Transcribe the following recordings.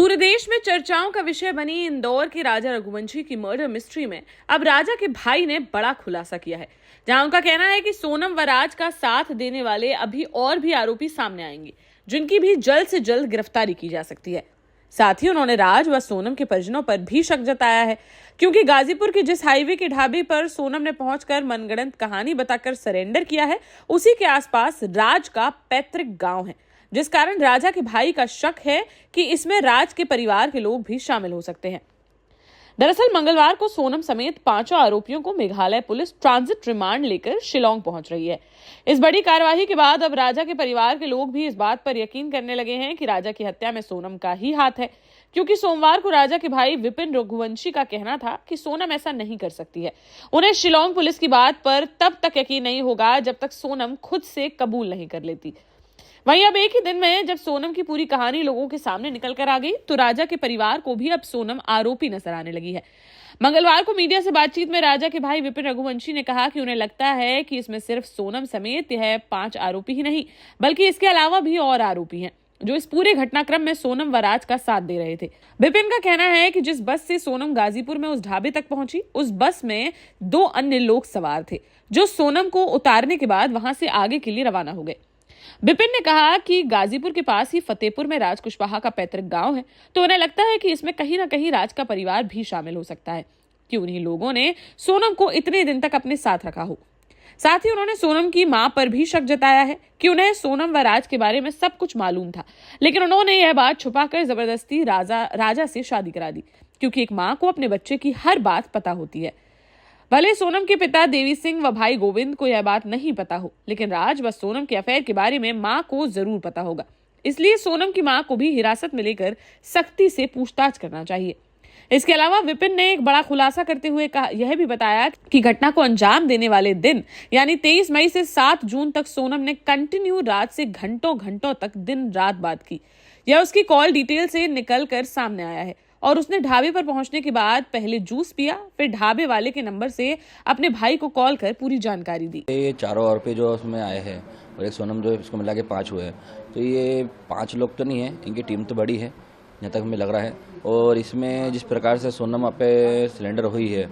पूरे देश में चर्चाओं का विषय बनी इंदौर के राजा रघुवंशी की मर्डर मिस्ट्री में अब राजा के भाई ने बड़ा खुलासा किया है, जहां उनका कहना है कि सोनम व राज का साथ देने वाले अभी और भी आरोपी सामने आएंगे, जिनकी भी जल्द से जल्द गिरफ्तारी की जा सकती है। साथ ही उन्होंने राज व सोनम के परिजनों पर भी शक जताया है, क्योंकि गाजीपुर के जिस हाईवे के ढाबे पर सोनम ने पहुंचकर मनगढ़ंत कहानी बताकर सरेंडर किया है, उसी के आसपास राज का पैतृक गांव है, जिस कारण राजा के भाई का शक है कि इसमें राज के परिवार के लोग भी शामिल हो सकते हैं। दरअसल मंगलवार को सोनम समेत 5 आरोपियों को मेघालय पुलिस ट्रांजिट रिमांड लेकर शिलांग पहुंच रही है। इस बड़ी कार्यवाही के बाद अब राजा के परिवार के लोग भी इस बात पर यकीन करने लगे हैं कि राजा की हत्या में सोनम का ही हाथ है, क्योंकि सोमवार को राजा के भाई विपिन रघुवंशी का कहना था कि सोनम ऐसा नहीं कर सकती है। उन्हें शिलांग पुलिस की बात पर तब तक यकीन नहीं होगा जब तक सोनम खुद से कबूल नहीं कर लेती। वहीं अब एक ही दिन में जब सोनम की पूरी कहानी लोगों के सामने निकल कर आ गई, तो राजा के परिवार को भी अब सोनम आरोपी नजर आने लगी है। मंगलवार को मीडिया से बातचीत में राजा के भाई विपिन रघुवंशी ने कहा कि उन्हें लगता है कि इसमें सिर्फ सोनम समेत यह 5 आरोपी ही नहीं, बल्कि इसके अलावा भी और आरोपी हैं, जो इस पूरे घटनाक्रम में सोनम व राज का साथ दे रहे थे। विपिन का कहना है कि जिस बस से सोनम गाजीपुर में उस ढाबे तक पहुंची, उस बस में 2 अन्य लोग सवार थे, जो सोनम को उतारने के बाद वहां से आगे के लिए रवाना हो गए। विपिन ने कहा कि गाजीपुर के पास ही फतेहपुर में राज कुशवाहा का पैतृक गांव है, तो उन्हें लगता है कि इसमें कहीं ना कहीं राज का परिवार भी शामिल हो सकता है, कि उन्हीं लोगों ने सोनम को इतने दिन तक अपने साथ रखा हो। साथ ही उन्होंने सोनम की मां पर भी शक जताया है कि उन्हें सोनम व राज के बारे में सब कुछ मालूम था, लेकिन उन्होंने यह बात छुपाकर जबरदस्ती राजा से शादी करा दी, क्योंकि एक मां को अपने बच्चे की हर बात पता होती है। भले सोनम के पिता देवी सिंह व भाई गोविंद को यह बात नहीं पता हो, लेकिन राज व सोनम के अफेयर के बारे में मां को जरूर पता होगा। इसलिए सोनम की मां को भी हिरासत में लेकर सख्ती से पूछताछ करना चाहिए। इसके अलावा विपिन ने एक बड़ा खुलासा करते हुए यह भी बताया कि घटना को अंजाम देने वाले दिन यानी 23 मई से 7 जून तक सोनम ने कंटिन्यू राज से घंटों तक दिन रात बात की। यह उसकी कॉल डिटेल से निकल कर सामने आया है, और उसने ढाबे पर पहुंचने के बाद पहले जूस पिया, फिर ढाबे वाले के नंबर से अपने भाई को कॉल कर पूरी जानकारी दी। ये 4 आरोपी जो उसमें आए हैं और एक सोनम जो इसको मिला के 5 हुए हैं, तो ये 5 लोग तो नहीं है, इनकी टीम तो बड़ी है जहाँ तक हमें लग रहा है। और इसमें जिस प्रकार से सोनम वहाँ पे सिलेंडर हुई है,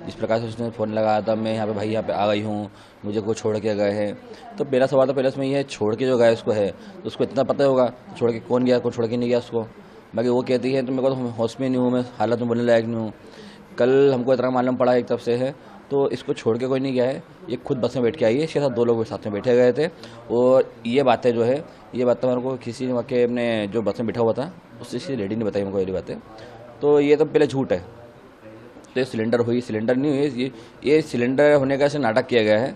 जिस प्रकार से उसने फ़ोन लगाया था, मैं यहाँ पे भाई यहाँ पे आ गई हूँ, मुझे को छोड़ के गए हैं, तो मेरा सवाल तो पहले उसमें ये छोड़ के जो गया उसको है, तो उसको इतना पता होगा छोड़ के कौन गया, कौन छोड़ के नहीं गया उसको। बाकी वो कहती है तो मेरे को तो होश में नहीं हूँ, मैं हालत में बोलने लायक नहीं हूँ। कल हमको इतना मालूम पड़ा एक तरफ से है, तो इसको छोड़ के कोई नहीं गया है, ये खुद बस में बैठ के आई है, इसके साथ 2 लोग साथ में बैठे गए थे। और ये बातें जो है, ये बातें मेरे को किसी के अपने जो बस में बैठा हुआ था उससे किसी लेडी ने बताई मेरे को ये बातें। तो ये तो पहले झूठ है। तो ये सिलेंडर हुई, सिलेंडर नहीं हुई, ये सिलेंडर होने का ऐसे नाटक किया गया है।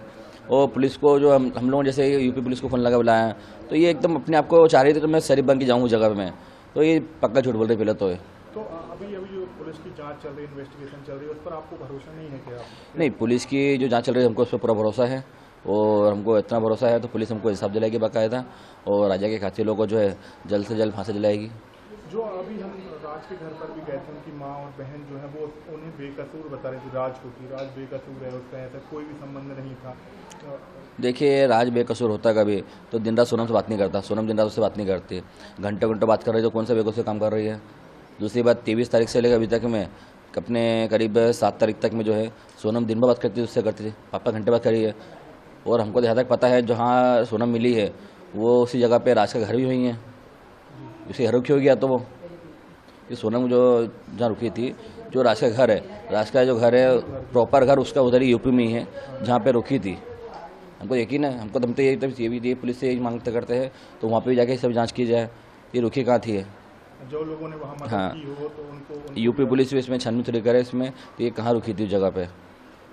और पुलिस को जो हम लोगों जैसे यूपी पुलिस को फ़ोन लगा बुलाया, तो ये एकदम अपने आप को चाह रही थी तो मैं शरीफ बन के जाऊँ जगह में, तो ये पक्का झूठ बोल रहे पहले तो है। तो अभी जो पुलिस की जांच चल रही है, इन्वेस्टिगेशन चल रही है, उस पर आपको भरोसा नहीं है क्या? नहीं, पुलिस की जो जांच चल रही है हमको उस पर पूरा भरोसा है, और हमको इतना भरोसा है तो पुलिस हमको हिसाब दिलाएगी बाकायदा, और राजा के कातिलों को जो है जल्द से जल्द फांसी दिलाएगी। जो अभी हम राज के घर पर भी गए थे, उनकी माँ और बहन जो है वो उन्हें बेकसूर बता रही थी राज को, कि राज बेकसूर है, उसका ऐसा कोई भी संबंध नहीं था। देखिए, राज बेकसूर होता कभी तो दिन रात सोनम से बात नहीं करता, सोनम दिन रात उससे बात नहीं करती, घंटों बात कर रही है, तो कौन सा बेकसूर काम कर रही है। दूसरी बात, 23 तारीख से लेकर अभी तक में अपने करीब 7 तारीख तक में जो है सोनम दिन भर बात करती थी, उससे करती थी, पापा घंटे बात करी है। और हमको जहाँ तक पता है जहाँ सोनम मिली है वो उसी जगह पे राज का घर भी हुई है, उसी घर रुकी हो गया। तो वो ये सोनम जो जहाँ रुकी थी, जो राज का घर है, राज का जो घर है प्रॉपर घर उसका उधर ही यूपी में ही है जहाँ पे रुकी थी। हमको यकीन है, हमको हम तो ये भी पुलिस से यही मांगते करते हैं, तो वहाँ पे भी जाके सब जांच की जाए, ये रुकी कहाँ थी है। जो लोगों ने वहाँ मदद की हो तो उनको यूपी पुलिस भी इसमें छानबीन थोड़ी करे इसमें, तो ये कहाँ रुकी थी जगह पे,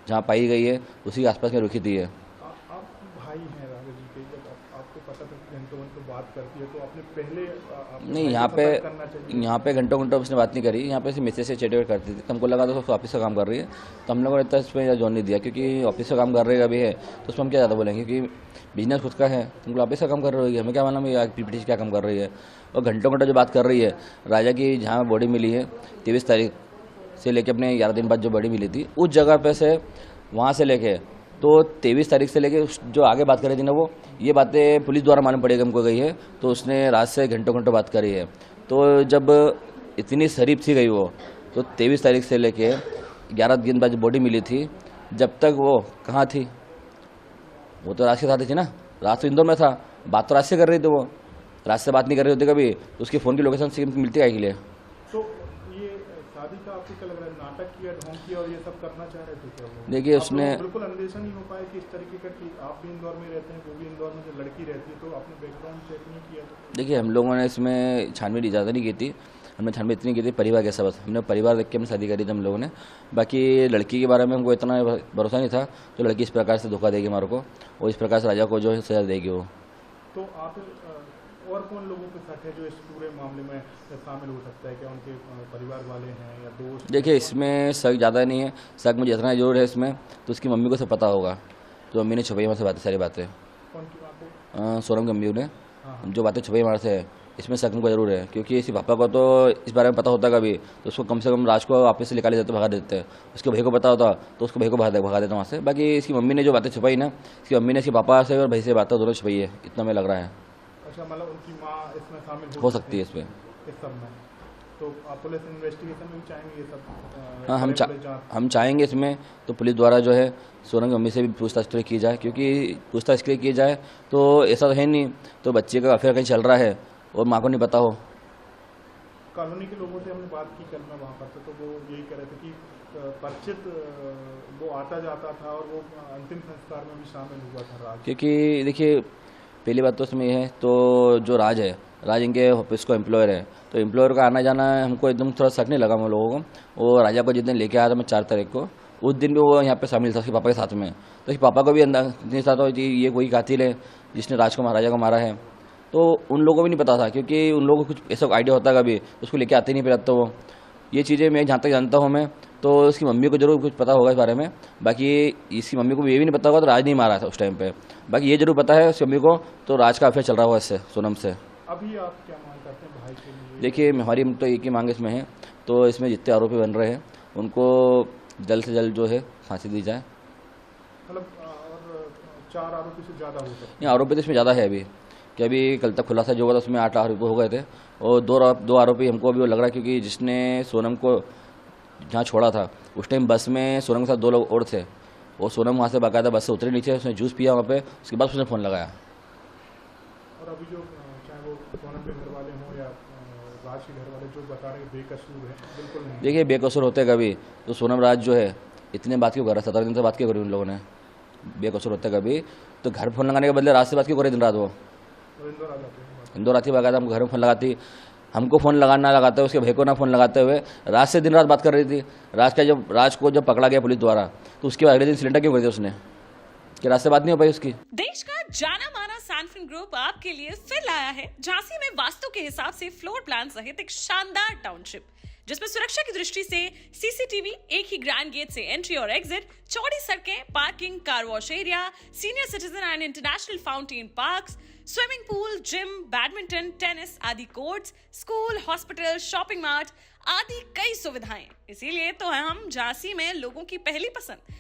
जहाँ पाई गई है उसी के आसपास में रुकी थी है। आप भाई हैं राजा जी के, जब आपको पता था कि घंटों बात करती है, तो आपने पहले नहीं, यहाँ पे घंटों उसने बात नहीं करी, यहाँ पे सिर्फ मैसेज से चैट करती थी। तो हमको लगा तो ऑफिस का काम कर रही है, तो हम लोगों ने इतना इसमें जोन नहीं दिया, क्योंकि ऑफिस का काम कर रही है अभी है, तो उसमें हम क्या ज़्यादा बोलेंगे, क्योंकि बिजनेस खुद का है, तुमको ऑफिस का काम कर रही है, हमें क्या मालूम है पीपीटी क्या काम कर रही है। और घंटों जो बात कर रही है, राजा की जहाँ बॉडी मिली है 23 तारीख से लेके अपने 11 दिन बाद जो बॉडी मिली थी उस जगह पे से, वहाँ से लेके तो 23 तारीख से लेके जो आगे बात कर रही थी ना, वो ये बातें पुलिस द्वारा मालूम पड़ेगी हमको गई है, तो उसने रात से घंटों बात करी है। तो जब इतनी शरीफ थी गई वो, तो 23 तारीख से लेके 11 दिन बाद बॉडी मिली थी, जब तक वो कहाँ थी, वो तो राज के साथ थी ना, राज तो इंदौर में था, बात तो राज से कर रही थी वो, राज से बात नहीं कर रही होती कभी, तो उसकी फ़ोन की लोकेशन से मिलती है के लिए। तो ये शादी का आपको क्या लग रहा है, नाटक किया, ढोंग किया और ये सब करना चाह रहे थे क्या वो? देखिए आप उसने लोग बिल्कुल अन्वेषण नहीं हो पाया कि इस तरीके का, कि आप भी इंदौर में रहते हैं, वो भी इंदौर में, जो लड़की रहती है, तो आपने बैकग्राउंड चेक नहीं किया? देखिए हम लोगों ने इसमें छानबीन इजाज़त नहीं की थी, हमने छानबीन इतनी की थी परिवार के सबक, हमने परिवार देख के हमने शादी करी थी हम लोगों ने। बाकी लड़की के बारे में हमको इतना भरोसा नहीं था, तो लड़की इस प्रकार से धोखा देगी हमारे को, और इस प्रकार से राजा को जो है सजा देगी वो। तो आप और कौन लोगों के साथ है जो इस पूरे मामले में शामिल हो सकता है? क्या उनके परिवार वाले हैं या दोस्त? देखिए इसमें शक ज़्यादा नहीं है, शक मुझे इतना जरूर है इसमें, तो उसकी मम्मी को सब पता होगा, तो मम्मी ने छुपाई हमारे से बातें, सारी बातें। कौन की बात? सोनम की मम्मी ने हाँ। जो बातें छुपाई हमारे से, इसमें शक हमको जरूर है, क्योंकि इसके पापा को तो इस बारे में पता होता कभी, तो उसको कम से कम राज को वापस से निकाले जाते, भगा देते हैं। उसके भाई को पता होता तो उसको भाई को भगा देता वहाँ से। बाकी इसकी मम्मी ने जो बातें छुपाई ना, इसकी मम्मी ने इसके पापा से और भाई से बातें दोनों छुपाई है, इतना मैं लग रहा है। अच्छा, मतलब उनकी माँ इसमें शामिल हो सकती है इसमें, इस सब में। तो आप पुलिस इन्वेस्टिगेशन में भी चाहेंगे ये सब? हाँ जांच? हम चाहेंगे इसमें, तो पुलिस द्वारा जो है सोनम की मम्मी से भी पूछताछ की जाए, क्योंकि पूछताछ की जाए तो ऐसा तो है नहीं तो बच्चे का अफेयर कहीं चल रहा है और माँ को नहीं पता हो। कॉलोनी के लोगों से हमने बात की कल मैं वहाँ पर, तो वो यही कह रहे थे कि परिचित वो आता जाता था और वो अंतिम संस्कार में भी शामिल हुआ था राज। क्योंकि देखिए पहली बात तो इसमें ये है, तो जो राज है, राज इनके ऑफिस को एम्प्लॉयर है, तो एम्प्लॉयर का आना जाना हमको एकदम थोड़ा शक नहीं लगा हम लोगों को। और राजा को जिस दिन लेके आया था मैं 4 तारीख को, उस दिन भी वो यहाँ पे शामिल था उसके पापा के साथ में, तो उसके पापा को भी नहीं था कि ये कोई कातिल है जिसने राज को राजा को मारा है, तो उन लोगों को भी नहीं पता था, क्योंकि उन लोगों को कुछ ऐसा आइडिया होता है कभी, उसको लेके आते नहीं फिर तो वो। ये चीज़ें मैं जहाँ तक जानता हूँ मैं, तो इसकी मम्मी को जरूर कुछ पता होगा इस बारे में, बाकी इसकी मम्मी को ये भी नहीं पता होगा तो राज नहीं मारा था उस टाइम पे। बाकी ये जरूर पता है उसकी मम्मी को, तो राज का अफेयर चल रहा होगा इससे, सोनम से। अभी आप क्या मांग करते हैं भाई के लिए? देखिए हमारी तो एक ही मांग इसमें है, तो इसमें जितने आरोपी बन रहे हैं उनको जल्द से जल्द जो है फांसी दी जाए। मतलब और 4 आरोपी से ज़्यादा हो सकते? ये आरोपी तो इसमें ज़्यादा है अभी, कि अभी कल तक खुलासा जो हुआ था उसमें 8 आरोपी हो गए थे, और 2 आरोपी हमको अभी वो लग रहा है, क्योंकि जिसने सोनम को जहाँ छोड़ा था उस टाइम बस में सोनम के साथ 2 लोग और थे, और सोनम वहाँ से बाकायदा बस से उतरे नीचे, उसने जूस पिया वहाँ पे, उसके बाद उसने फ़ोन लगाया। और अभी जो चाहे वो सोनम के घर वाले हों या राज के घर वाले जो बता रहे हैं बेकसूर है, बिल्कुल नहीं। देखिए बेकसूर होते कभी, तो सोनम राज जो है इतने बात क्यों कर रहा है, 17 दिन से बात क्यों करी उन लोगों ने? बेकसूर होते कभी तो घर फोन लगाने के बदले रात से बात क्यों करे दिन रात वो? इंदौर आ जाते हैं। इंदौर आती बाकायदा हमको घर में फ़ोन लगाती, हमको फ़ोन लगाना लगाते हुए उसके भाई को ना फ़ोन लगाते हुए रात से दिन रात बात कर रही थी। राज को जब पकड़ा गया पुलिस द्वारा, तो उसके बाद अगले दिन सिलेंडर क्यों कर दिया उसने, कि रात से बात नहीं हो पाई उसकी? देश का जाना माना सैनफिन ग्रुप आपके लिए फिर लाया है झांसी में वास्तु के हिसाब से फ्लोर प्लान सहित एक शानदार टाउनशिप, जिसमें सुरक्षा की दृष्टि से सीसीटीवी, एक ही ग्रैंड गेट से एंट्री और एग्जिट, चौड़ी सड़कें, parking, car wash area, senior citizen and international fountain parks, swimming pool, gym, badminton, tennis आदि courts, school, hospital, shopping mart आदि कई सुविधाएं। इसीलिए तो हम झांसी में लोगों की पहली पसंद।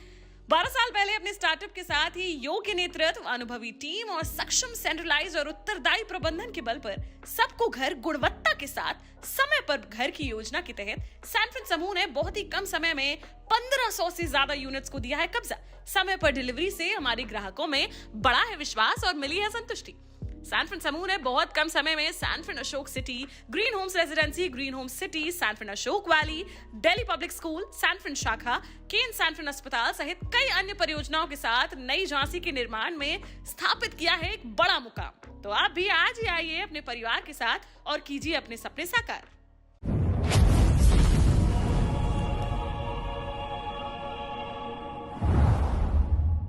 12 साल पहले अपने स्टार्टअप के साथ ही योग्य नेतृत्व, अनुभवी टीम और सक्षम सेंट्रलाइज और उत्तरदायी प्रबंधन के बल पर सबको घर गुणवत्ता के साथ समय पर घर की योजना के तहत सैनफिन समूह ने बहुत ही कम समय में 1500 से ज्यादा यूनिट्स को दिया है कब्जा। समय पर डिलीवरी से हमारे ग्राहकों में बड़ा है विश्वास और मिली है संतुष्टि। सैनफिन समूह ने बहुत कम समय में Sanfin Ashok city, green homes residency, green homes city, Sanfin Ashok valley, Delhi public school, Sanfin शाखा, केन सैनफिन अस्पताल सहित कई अन्य परियोजनाओं के साथ नई झांसी के निर्माण में स्थापित किया है एक बड़ा मुकाम। तो आप भी आज ही आइए अपने परिवार के साथ और कीजिए अपने सपने साकार।